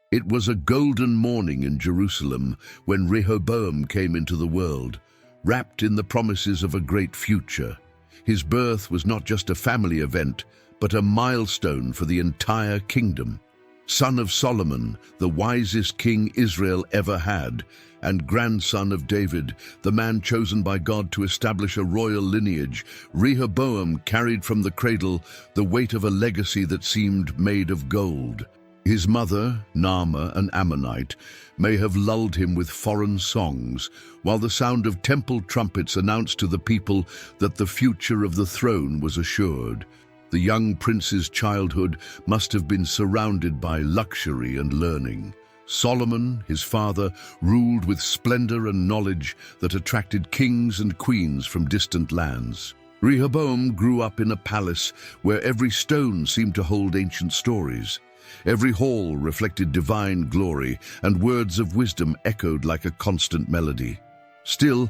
It was a golden morning in Jerusalem when Rehoboam came into the world, wrapped in the promises of a great future. His birth was not just a family event, but a milestone for the entire kingdom. Son of Solomon, the wisest king Israel ever had, and grandson of David, the man chosen by God to establish a royal lineage, Rehoboam carried from the cradle the weight of a legacy that seemed made of gold. His mother, Naamah, an Ammonite, may have lulled him with foreign songs, while the sound of temple trumpets announced to the people that the future of the throne was assured. The young prince's childhood must have been surrounded by luxury and learning. Solomon, his father, ruled with splendor and knowledge that attracted kings and queens from distant lands. Rehoboam grew up in a palace where every stone seemed to hold ancient stories. Every hall reflected divine glory, and words of wisdom echoed like a constant melody. Still,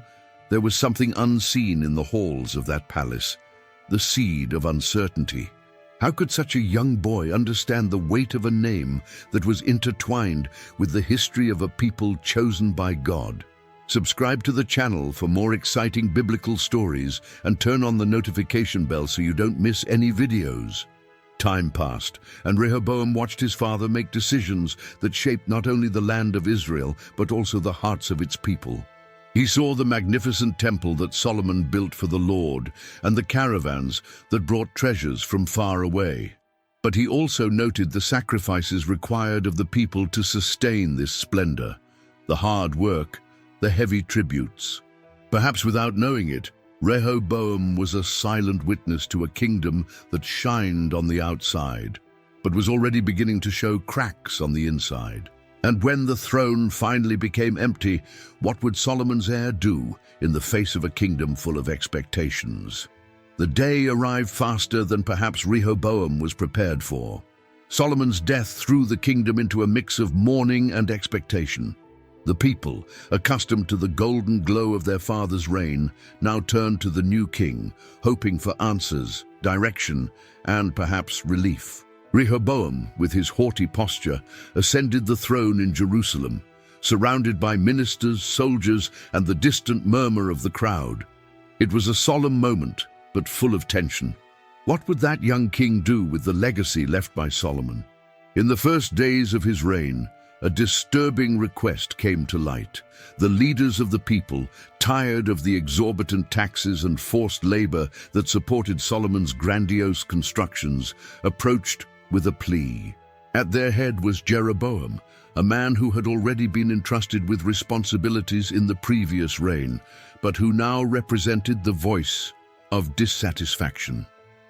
there was something unseen in the halls of that palace, the seed of uncertainty. How could such a young boy understand the weight of a name that was intertwined with the history of a people chosen by God? Subscribe to the channel for more exciting biblical stories and turn on the notification bell so you don't miss any videos. Time passed, and Rehoboam watched his father make decisions that shaped not only the land of Israel, but also the hearts of its people. He saw the magnificent temple that Solomon built for the Lord, and the caravans that brought treasures from far away. But he also noted the sacrifices required of the people to sustain this splendor, the hard work, the heavy tributes. Perhaps without knowing it, Rehoboam was a silent witness to a kingdom that shined on the outside, but was already beginning to show cracks on the inside. And when the throne finally became empty, what would Solomon's heir do in the face of a kingdom full of expectations? The day arrived faster than perhaps Rehoboam was prepared for. Solomon's death threw the kingdom into a mix of mourning and expectation. The people, accustomed to the golden glow of their father's reign, now turned to the new king, hoping for answers, direction, and perhaps relief. Rehoboam, with his haughty posture, ascended the throne in Jerusalem, surrounded by ministers, soldiers, and the distant murmur of the crowd. It was a solemn moment, but full of tension. What would that young king do with the legacy left by Solomon? In the first days of his reign, a disturbing request came to light. The leaders of the people, tired of the exorbitant taxes and forced labor that supported Solomon's grandiose constructions, approached with a plea. At their head was Jeroboam, a man who had already been entrusted with responsibilities in the previous reign, but who now represented the voice of dissatisfaction.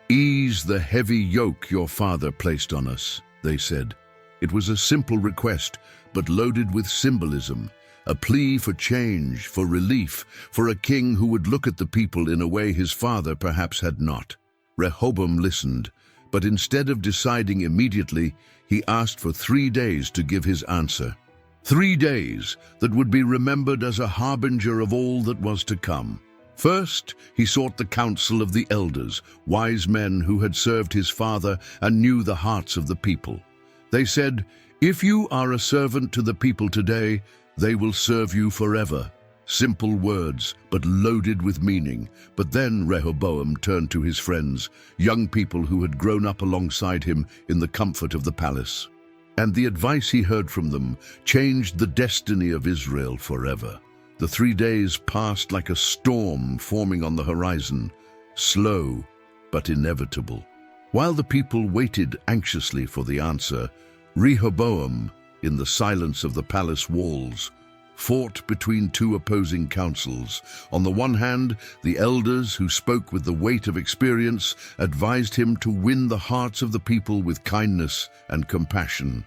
"Ease the heavy yoke your father placed on us," they said. It was a simple request, but loaded with symbolism, a plea for change, for relief, for a king who would look at the people in a way his father perhaps had not. Rehoboam listened, but instead of deciding immediately, he asked for 3 days to give his answer. 3 days that would be remembered as a harbinger of all that was to come. First, he sought the counsel of the elders, wise men who had served his father and knew the hearts of the people. They said, "If you are a servant to the people today, they will serve you forever." Simple words, but loaded with meaning. But then Rehoboam turned to his friends, young people who had grown up alongside him in the comfort of the palace. And the advice he heard from them changed the destiny of Israel forever. The 3 days passed like a storm forming on the horizon, slow but inevitable. While the people waited anxiously for the answer, Rehoboam, in the silence of the palace walls, fought between two opposing councils. On the one hand, the elders, who spoke with the weight of experience, advised him to win the hearts of the people with kindness and compassion.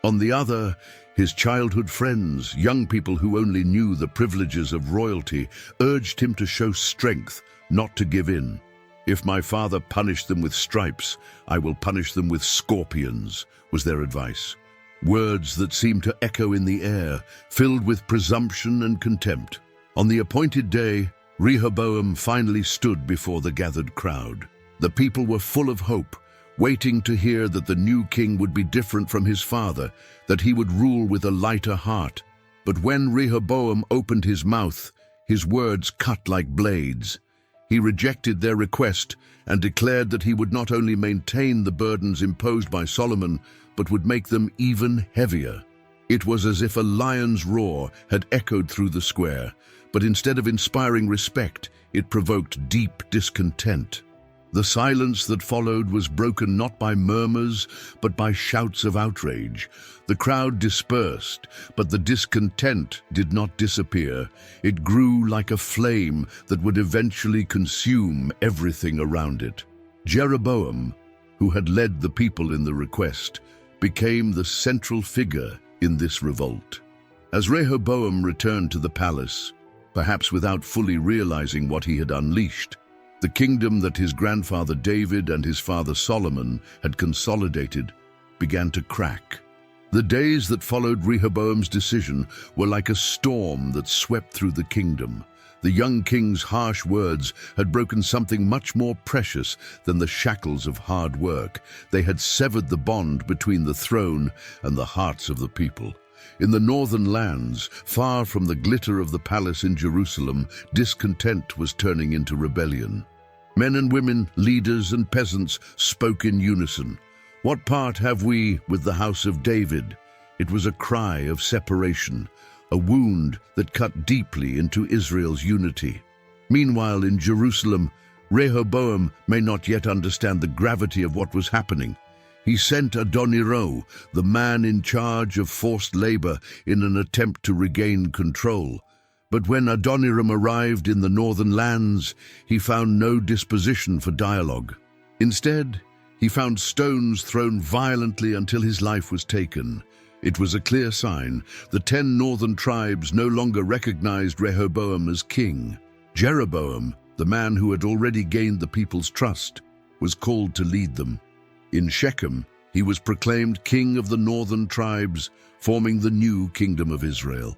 On the other, his childhood friends, young people who only knew the privileges of royalty, urged him to show strength, not to give in. "If my father punished them with stripes, I will punish them with scorpions," was their advice. Words that seemed to echo in the air, filled with presumption and contempt. On the appointed day, Rehoboam finally stood before the gathered crowd. The people were full of hope, waiting to hear that the new king would be different from his father, that he would rule with a lighter heart. But when Rehoboam opened his mouth, his words cut like blades. He rejected their request and declared that he would not only maintain the burdens imposed by Solomon, but would make them even heavier. It was as if a lion's roar had echoed through the square, but instead of inspiring respect, it provoked deep discontent. The silence that followed was broken not by murmurs, but by shouts of outrage. The crowd dispersed, but the discontent did not disappear. It grew like a flame that would eventually consume everything around it. Jeroboam, who had led the people in the request, became the central figure in this revolt. As Rehoboam returned to the palace, perhaps without fully realizing what he had unleashed, the kingdom that his grandfather David and his father Solomon had consolidated began to crack. The days that followed Rehoboam's decision were like a storm that swept through the kingdom. The young king's harsh words had broken something much more precious than the shackles of hard work. They had severed the bond between the throne and the hearts of the people. In the northern lands, far from the glitter of the palace in Jerusalem, discontent was turning into rebellion. Men and women, leaders and peasants spoke in unison. "What part have we with the house of David?" It was a cry of separation, a wound that cut deeply into Israel's unity. Meanwhile, in Jerusalem, Rehoboam may not yet understand the gravity of what was happening. He sent Adonijah, the man in charge of forced labor, in an attempt to regain control. But when Adoniram arrived in the northern lands, he found no disposition for dialogue. Instead, he found stones thrown violently until his life was taken. It was a clear sign. The 10 northern tribes no longer recognized Rehoboam as king. Jeroboam, the man who had already gained the people's trust, was called to lead them. In Shechem, he was proclaimed king of the northern tribes, forming the new kingdom of Israel.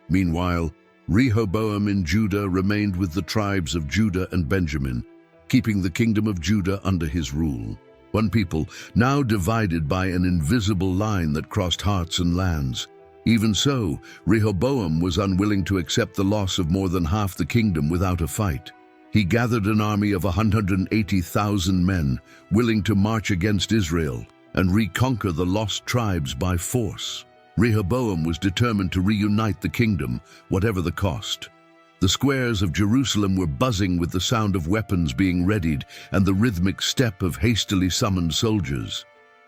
Meanwhile, Rehoboam in Judah remained with the tribes of Judah and Benjamin, keeping the kingdom of Judah under his rule. One people, now divided by an invisible line that crossed hearts and lands. Even so, Rehoboam was unwilling to accept the loss of more than half the kingdom without a fight. He gathered an army of 180,000 men, willing to march against Israel and reconquer the lost tribes by force. Rehoboam was determined to reunite the kingdom, whatever the cost. The squares of Jerusalem were buzzing with the sound of weapons being readied and the rhythmic step of hastily summoned soldiers.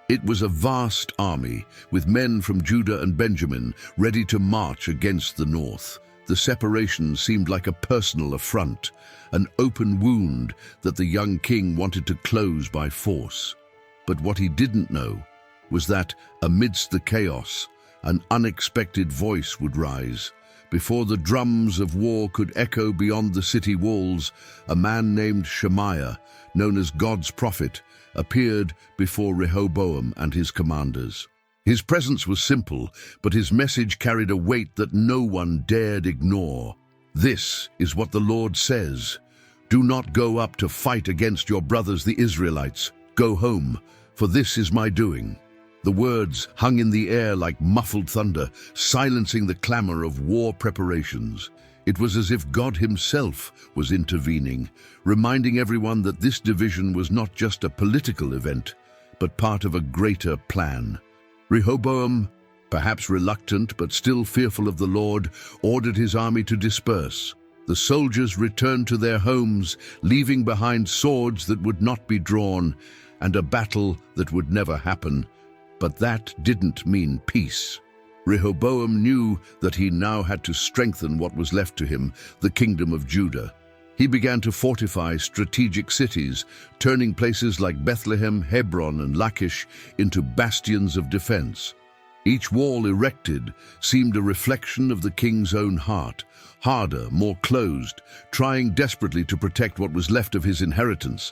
It was a vast army, with men from Judah and Benjamin ready to march against the north. The separation seemed like a personal affront, an open wound that the young king wanted to close by force. But what he didn't know was that, amidst the chaos, an unexpected voice would rise. Before the drums of war could echo beyond the city walls, a man named Shemaiah, known as God's prophet, appeared before Rehoboam and his commanders. His presence was simple, but his message carried a weight that no one dared ignore. "This is what the Lord says. Do not go up to fight against your brothers the Israelites. Go home, for this is my doing." The words hung in the air like muffled thunder, silencing the clamor of war preparations. It was as if God himself was intervening, reminding everyone that this division was not just a political event, but part of a greater plan. Rehoboam, perhaps reluctant but still fearful of the Lord, ordered his army to disperse. The soldiers returned to their homes, leaving behind swords that would not be drawn and a battle that would never happen. But that didn't mean peace. Rehoboam knew that he now had to strengthen what was left to him, the kingdom of Judah. He began to fortify strategic cities, turning places like Bethlehem, Hebron, and Lachish into bastions of defense. Each wall erected seemed a reflection of the king's own heart, harder, more closed, trying desperately to protect what was left of his inheritance.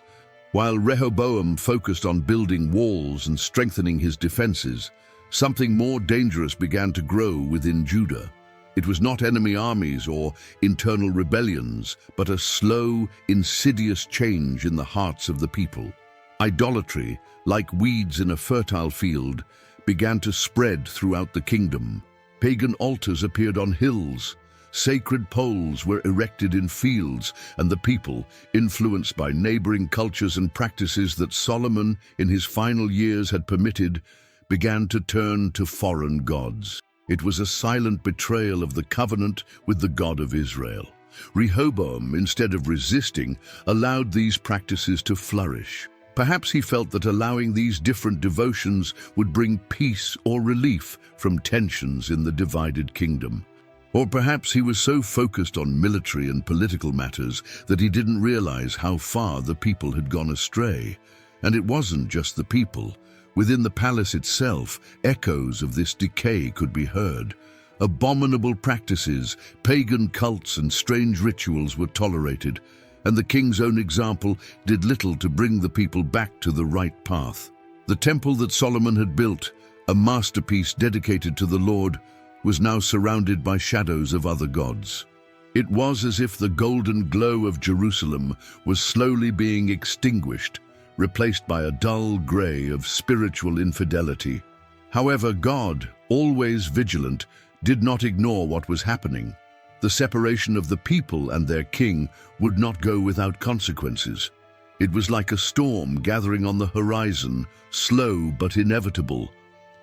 While Rehoboam focused on building walls and strengthening his defenses, something more dangerous began to grow within Judah. It was not enemy armies or internal rebellions, but a slow, insidious change in the hearts of the people. Idolatry, like weeds in a fertile field, began to spread throughout the kingdom. Pagan altars appeared on hills, sacred poles were erected in fields, and the people, influenced by neighboring cultures and practices that Solomon, in his final years, had permitted, began to turn to foreign gods. It was a silent betrayal of the covenant with the God of Israel. Rehoboam, instead of resisting, allowed these practices to flourish. Perhaps he felt that allowing these different devotions would bring peace or relief from tensions in the divided kingdom. Or perhaps he was so focused on military and political matters that he didn't realize how far the people had gone astray. And it wasn't just the people. Within the palace itself, echoes of this decay could be heard. Abominable practices, pagan cults, and strange rituals were tolerated, and the king's own example did little to bring the people back to the right path. The temple that Solomon had built, a masterpiece dedicated to the Lord, was now surrounded by shadows of other gods. It was as if the golden glow of Jerusalem was slowly being extinguished, replaced by a dull gray of spiritual infidelity. However, God, always vigilant, did not ignore what was happening. The separation of the people and their king would not go without consequences. It was like a storm gathering on the horizon, slow but inevitable.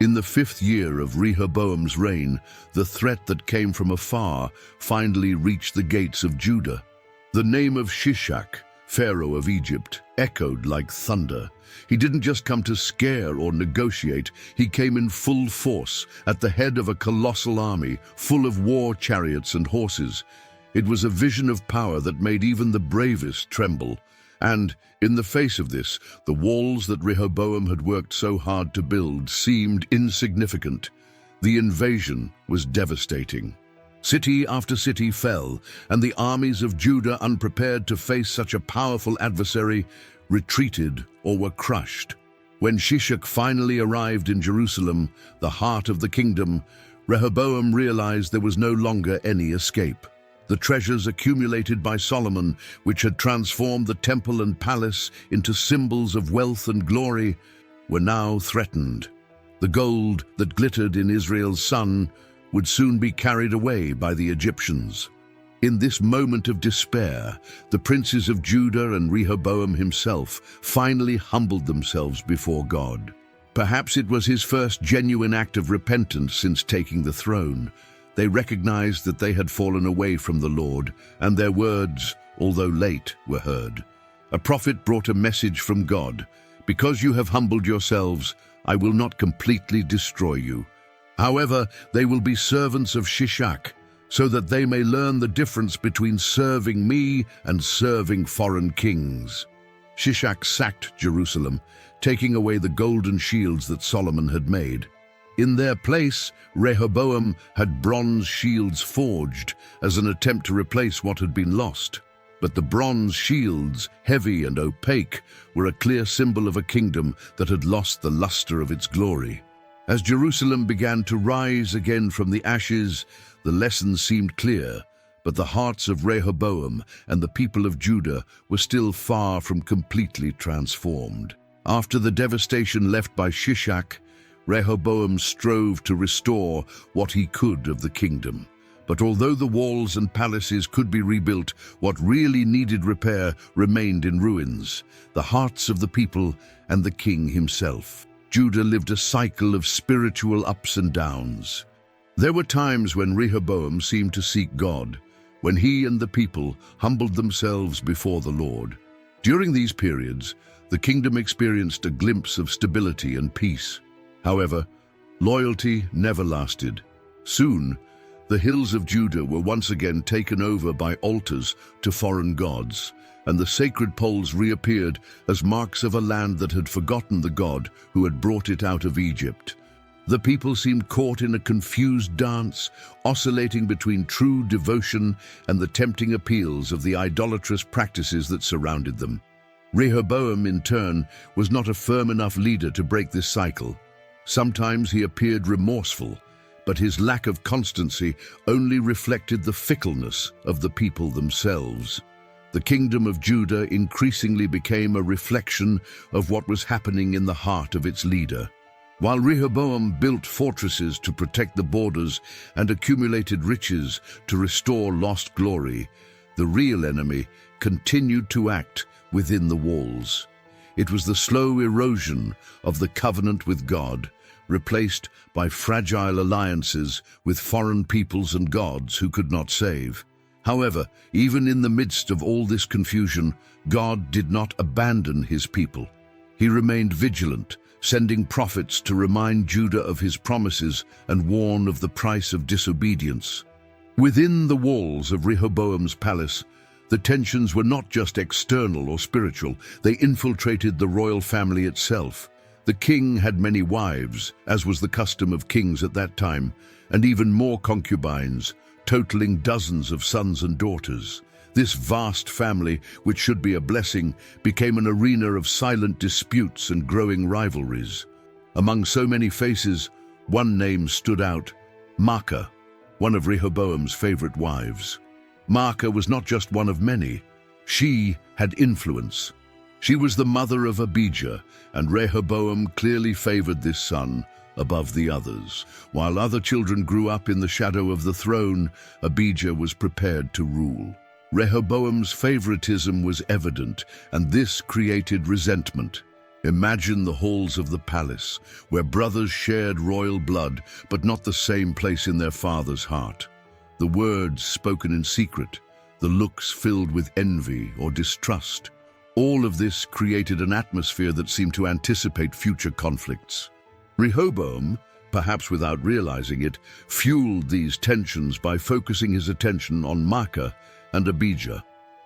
In the 5th year of Rehoboam's reign, the threat that came from afar finally reached the gates of Judah. The name of Shishak, Pharaoh of Egypt, echoed like thunder. He didn't just come to scare or negotiate, he came in full force, at the head of a colossal army, full of war chariots and horses. It was a vision of power that made even the bravest tremble. And, in the face of this, the walls that Rehoboam had worked so hard to build seemed insignificant. The invasion was devastating. City after city fell, and the armies of Judah, unprepared to face such a powerful adversary, retreated or were crushed. When Shishak finally arrived in Jerusalem, the heart of the kingdom, Rehoboam realized there was no longer any escape. The treasures accumulated by Solomon, which had transformed the temple and palace into symbols of wealth and glory, were now threatened. The gold that glittered in Israel's sun would soon be carried away by the Egyptians. In this moment of despair, the princes of Judah and Rehoboam himself finally humbled themselves before God. Perhaps it was his first genuine act of repentance since taking the throne. They recognized that they had fallen away from the Lord, and their words, although late, were heard. A prophet brought a message from God. "Because you have humbled yourselves, I will not completely destroy you. However, they will be servants of Shishak, so that they may learn the difference between serving me and serving foreign kings." Shishak sacked Jerusalem, taking away the golden shields that Solomon had made. In their place, Rehoboam had bronze shields forged as an attempt to replace what had been lost. But the bronze shields, heavy and opaque, were a clear symbol of a kingdom that had lost the luster of its glory. As Jerusalem began to rise again from the ashes, the lesson seemed clear, but the hearts of Rehoboam and the people of Judah were still far from completely transformed. After the devastation left by Shishak, Rehoboam strove to restore what he could of the kingdom. But although the walls and palaces could be rebuilt, what really needed repair remained in ruins: the hearts of the people and the king himself. Judah lived a cycle of spiritual ups and downs. There were times when Rehoboam seemed to seek God, when he and the people humbled themselves before the Lord. During these periods, the kingdom experienced a glimpse of stability and peace. However, loyalty never lasted. Soon, the hills of Judah were once again taken over by altars to foreign gods, and the sacred poles reappeared as marks of a land that had forgotten the God who had brought it out of Egypt. The people seemed caught in a confused dance, oscillating between true devotion and the tempting appeals of the idolatrous practices that surrounded them. Rehoboam, in turn, was not a firm enough leader to break this cycle. Sometimes he appeared remorseful, but his lack of constancy only reflected the fickleness of the people themselves. The kingdom of Judah increasingly became a reflection of what was happening in the heart of its leader. While Rehoboam built fortresses to protect the borders and accumulated riches to restore lost glory, the real enemy continued to act within the walls. It was the slow erosion of the covenant with God, replaced by fragile alliances with foreign peoples and gods who could not save. However, even in the midst of all this confusion, God did not abandon his people. He remained vigilant, sending prophets to remind Judah of his promises and warn of the price of disobedience. Within the walls of Rehoboam's palace, the tensions were not just external or spiritual, they infiltrated the royal family itself. The king had many wives, as was the custom of kings at that time, and even more concubines, totaling dozens of sons and daughters. This vast family, which should be a blessing, became an arena of silent disputes and growing rivalries. Among so many faces, one name stood out: Maacah, one of Rehoboam's favorite wives. Maacah was not just one of many. She had influence. She was the mother of Abijah, and Rehoboam clearly favored this son above the others. While other children grew up in the shadow of the throne, Abijah was prepared to rule. Rehoboam's favoritism was evident, and this created resentment. Imagine the halls of the palace, where brothers shared royal blood, but not the same place in their father's heart. The words spoken in secret, the looks filled with envy or distrust. All of this created an atmosphere that seemed to anticipate future conflicts. Rehoboam, perhaps without realizing it, fueled these tensions by focusing his attention on Maacah and Abijah.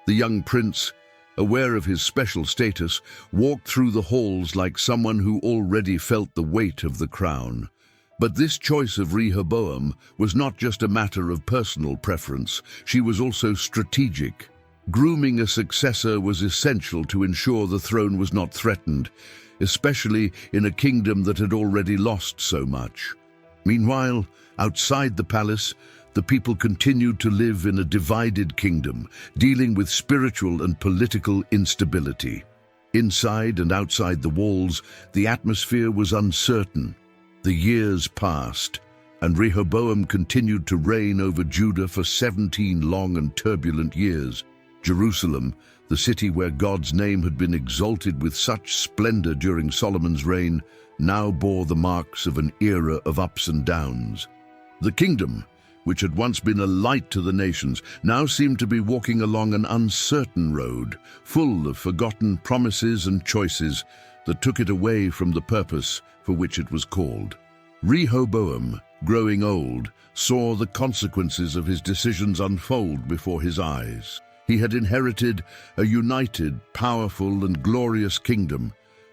The young prince, aware of his special status, walked through the halls like someone who already felt the weight of the crown. But this choice of Rehoboam was not just a matter of personal preference, she was also strategic. Grooming a successor was essential to ensure the throne was not threatened, especially in a kingdom that had already lost so much. Meanwhile, outside the palace, the people continued to live in a divided kingdom, dealing with spiritual and political instability. Inside and outside the walls, the atmosphere was uncertain. The years passed, and Rehoboam continued to reign over Judah for 17 long and turbulent years. Jerusalem, the city where God's name had been exalted with such splendor during Solomon's reign, now bore the marks of an era of ups and downs. The kingdom, which had once been a light to the nations, now seemed to be walking along an uncertain road, full of forgotten promises and choices that took it away from the purpose for which it was called. Rehoboam, growing old, saw the consequences of his decisions unfold before his eyes. He had inherited a united, powerful, and glorious kingdom,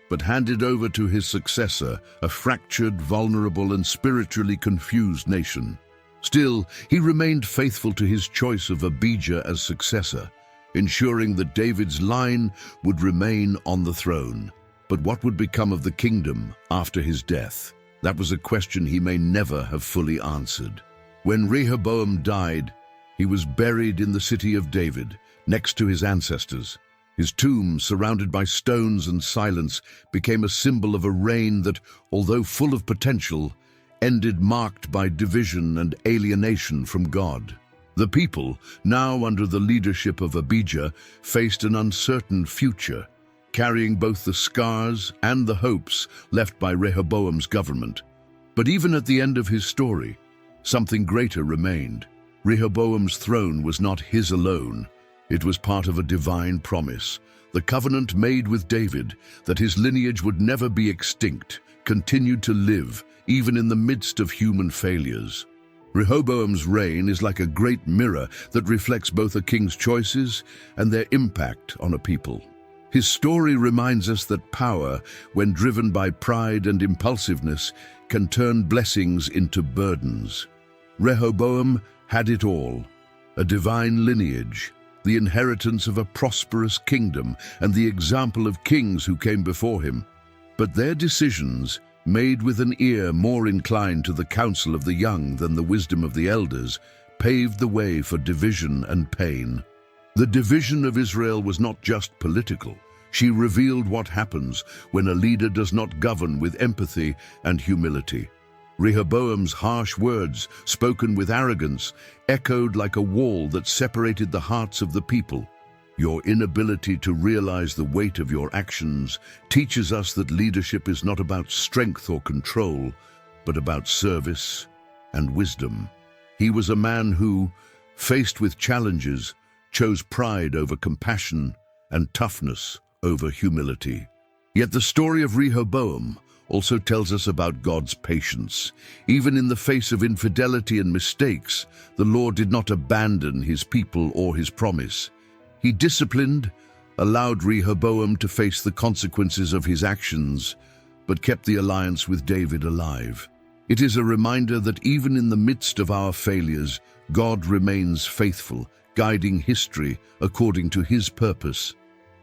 but handed over to his successor a fractured, vulnerable, and spiritually confused nation. Still, he remained faithful to his choice of Abijah as successor, ensuring that David's line would remain on the throne. But what would become of the kingdom after his death? That was a question he may never have fully answered. When Rehoboam died, he was buried in the city of David, next to his ancestors. His tomb, surrounded by stones and silence, became a symbol of a reign that, although full of potential, ended marked by division and alienation from God. The people, now under the leadership of Abijah, faced an uncertain future, carrying both the scars and the hopes left by Rehoboam's government. But even at the end of his story, something greater remained. Rehoboam's throne was not his alone. It was part of a divine promise. The covenant made with David, that his lineage would never be extinct, continued to live, even in the midst of human failures. Rehoboam's reign is like a great mirror that reflects both a king's choices and their impact on a people. His story reminds us that power, when driven by pride and impulsiveness, can turn blessings into burdens. Rehoboam had it all: a divine lineage, the inheritance of a prosperous kingdom, and the example of kings who came before him. But their decisions, made with an ear more inclined to the counsel of the young than the wisdom of the elders, paved the way for division and pain. The division of Israel was not just political. She revealed what happens when a leader does not govern with empathy and humility. Rehoboam's harsh words, spoken with arrogance, echoed like a wall that separated the hearts of the people. Your inability to realize the weight of your actions teaches us that leadership is not about strength or control, but about service and wisdom. He was a man who, faced with challenges, chose pride over compassion and toughness over humility. Yet the story of Rehoboam also tells us about God's patience. Even in the face of infidelity and mistakes, the Lord did not abandon his people or his promise. He disciplined, allowed Rehoboam to face the consequences of his actions, but kept the alliance with David alive. It is a reminder that even in the midst of our failures, God remains faithful, guiding history according to his purpose.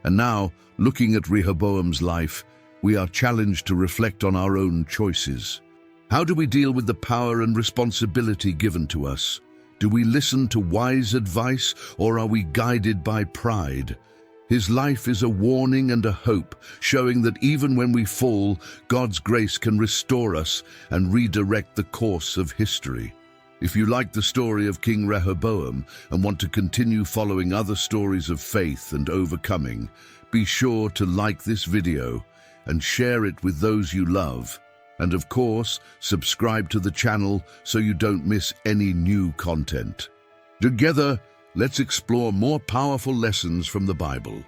And now, looking at Rehoboam's life, we are challenged to reflect on our own choices. How do we deal with the power and responsibility given to us? Do we listen to wise advice, or are we guided by pride? His life is a warning and a hope, showing that even when we fall, God's grace can restore us and redirect the course of history. If you like the story of King Rehoboam and want to continue following other stories of faith and overcoming, be sure to like this video and share it with those you love. And of course, subscribe to the channel so you don't miss any new content. Together, let's explore more powerful lessons from the Bible.